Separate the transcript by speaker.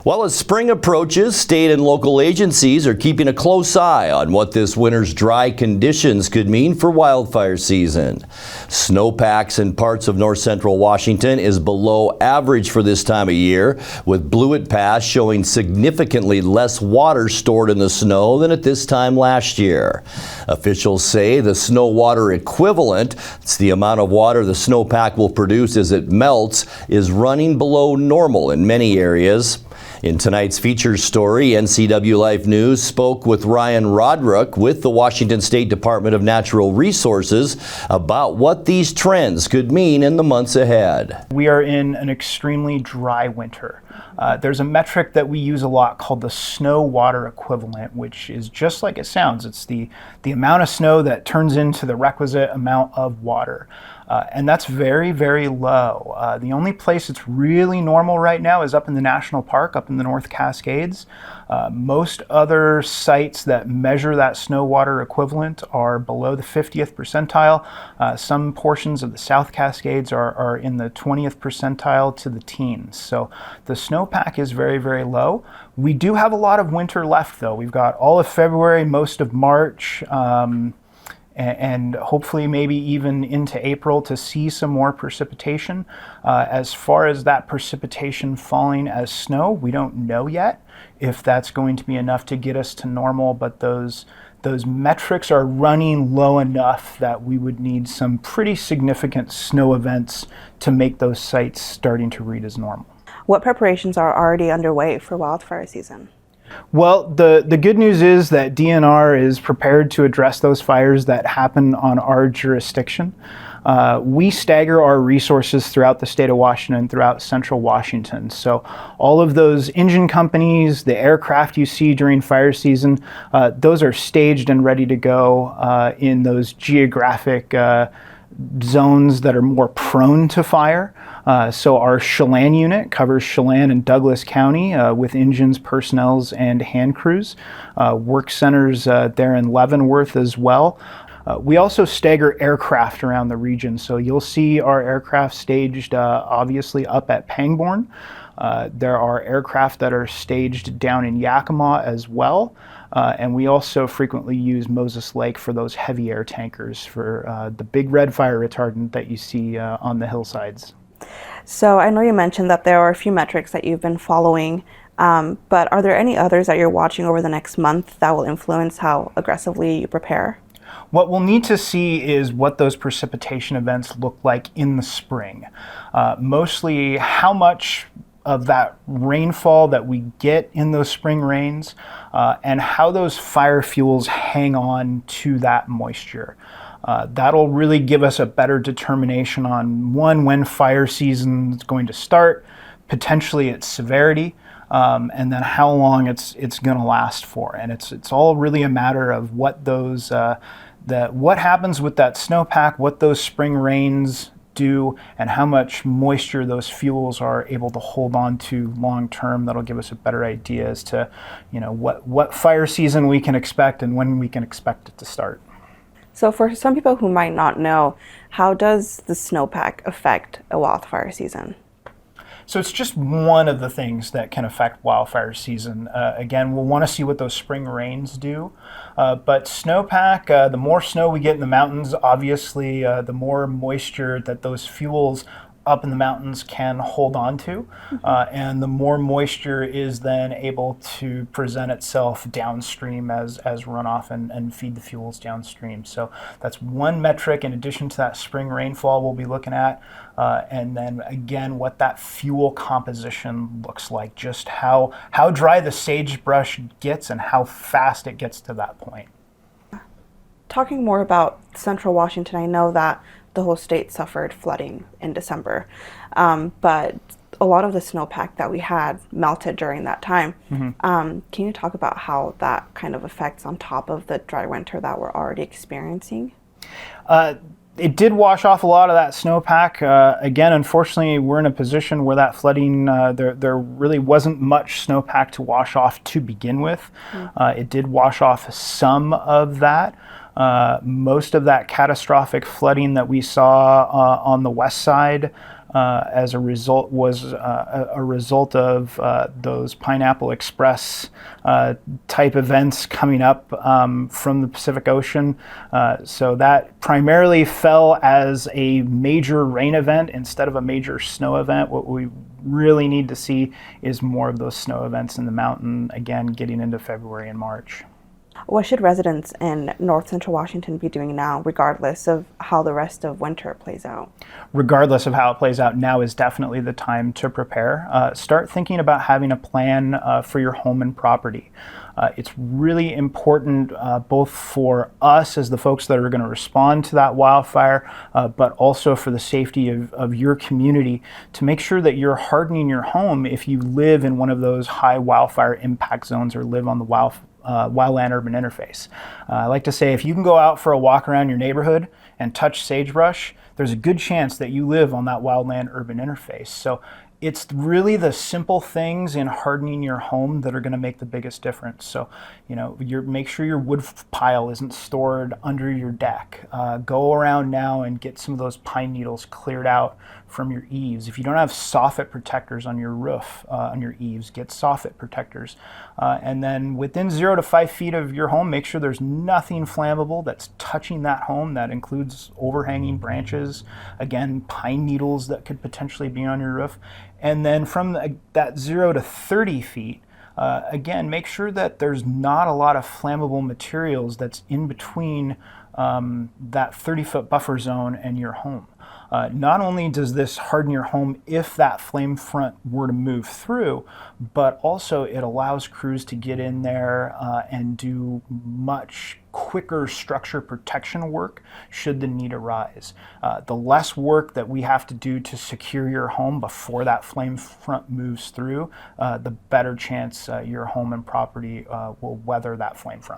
Speaker 1: Well, as spring approaches, state and local agencies are keeping a close eye on what this winter's dry conditions could mean for wildfire season. Snowpacks in parts of north central Washington is below average for this time of year, with Blewett Pass showing significantly less water stored in the snow than at this time last year. Officials say the snow water equivalent, it's the amount of water the snowpack will produce as it melts, is running below normal in many areas. In tonight's featured story, NCW Life News spoke with Ryan Roderick with the Washington State Department of Natural Resources about what these trends could mean in the months ahead.
Speaker 2: We are in an extremely dry winter. There's a metric that we use a lot called the snow water equivalent, which is just like it sounds. It's the amount of snow that turns into the requisite amount of water. And that's very, very low. The only place it's really normal right now is up in the national park, up in the North Cascades. Most other sites that measure that snow water equivalent are below the 50th percentile. Some portions of the South Cascades are in the 20th percentile to the teens. So the snowpack is very, very low. We do have a lot of winter left, though. We've got all of February, most of March, and hopefully maybe even into April to see some more precipitation. As far as that precipitation falling as snow, we don't know yet if that's going to be enough to get us to normal, but those metrics are running low enough that we would need some pretty significant snow events to make those sites starting to read as normal.
Speaker 3: What preparations are already underway for wildfire season?
Speaker 2: Well, the good news is that DNR is prepared to address those fires that happen on our jurisdiction. We stagger our resources throughout the state of Washington, throughout central Washington. So all of those engine companies, the aircraft you see during fire season, those are staged and ready to go in those geographic zones that are more prone to fire. So our Chelan unit covers Chelan and Douglas County with engines, personnels, and hand crews. Work centers there in Leavenworth as well. We also stagger aircraft around the region. So you'll see our aircraft staged obviously up at Pangborn. There are aircraft that are staged down in Yakima as well. And we also frequently use Moses Lake for those heavy air tankers for the big red fire retardant that you see on the hillsides.
Speaker 3: So I know you mentioned that there are a few metrics that you've been following, but are there any others that you're watching over the next month that will influence how aggressively you prepare?
Speaker 2: What we'll need to see is what those precipitation events look like in the spring. Mostly how much of that rainfall that we get in those spring rains and how those fire fuels hang on to that moisture. That'll really give us a better determination on when fire season is going to start, potentially its severity, and then how long it's going to last for. And it's all really a matter of what those what happens with that snowpack, what those spring rains do, and how much moisture those fuels are able to hold on to long term. That'll give us a better idea as to, what fire season we can expect and when we can expect it to start.
Speaker 3: So for some people who might not know, how does the snowpack affect a wildfire season?
Speaker 2: So it's just one of the things that can affect wildfire season. Again, we'll want to see what those spring rains do. But snowpack, the more snow we get in the mountains, obviously, the more moisture that those fuels up in the mountains can hold on to, and the more moisture is then able to present itself downstream as runoff and feed the fuels downstream. So that's one metric in addition to that spring rainfall we'll be looking at, and then again what that fuel composition looks like, just how dry the sagebrush gets and how fast it gets to that point.
Speaker 3: Talking more about central Washington, I know that the whole state suffered flooding in December, but a lot of the snowpack that we had melted during that time. Can you talk about how that kind of affects on top of the dry winter that we're already experiencing?
Speaker 2: It did wash off a lot of that snowpack. Again, unfortunately, we're in a position where that flooding, there really wasn't much snowpack to wash off to begin with. It did wash off some of that. Most of that catastrophic flooding that we saw on the west side as a result a result of those Pineapple Express type events coming up from the Pacific Ocean. So that primarily fell as a major rain event instead of a major snow event. What we really need to see is more of those snow events in the mountain, again, getting into February and March.
Speaker 3: What should residents in North Central Washington be doing now, regardless of how the rest of winter plays out?
Speaker 2: Regardless of how it plays out, now is definitely the time to prepare. Start thinking about having a plan for your home and property. It's really important both for us as the folks that are going to respond to that wildfire, but also for the safety of your community, to make sure that you're hardening your home if you live in one of those high wildfire impact zones or live on the wildland urban interface. I like to say, if you can go out for a walk around your neighborhood and touch sagebrush, there's a good chance that you live on that wildland urban interface. So it's really the simple things in hardening your home that are going to make the biggest difference. So, make sure your wood pile isn't stored under your deck. Go around now and get some of those pine needles cleared out from your eaves. If you don't have soffit protectors on your roof, on your eaves, get soffit protectors. And then within 0 to 5 feet of your home, make sure there's nothing flammable that's touching that home. That includes overhanging branches, again, pine needles that could potentially be on your roof. And then from that 0 to 30 feet, again, make sure that there's not a lot of flammable materials that's in between that 30-foot buffer zone and your home. Not only does this harden your home if that flame front were to move through, but also it allows crews to get in there and do much quicker structure protection work should the need arise. The less work that we have to do to secure your home before that flame front moves through, the better chance your home and property will weather that flame front.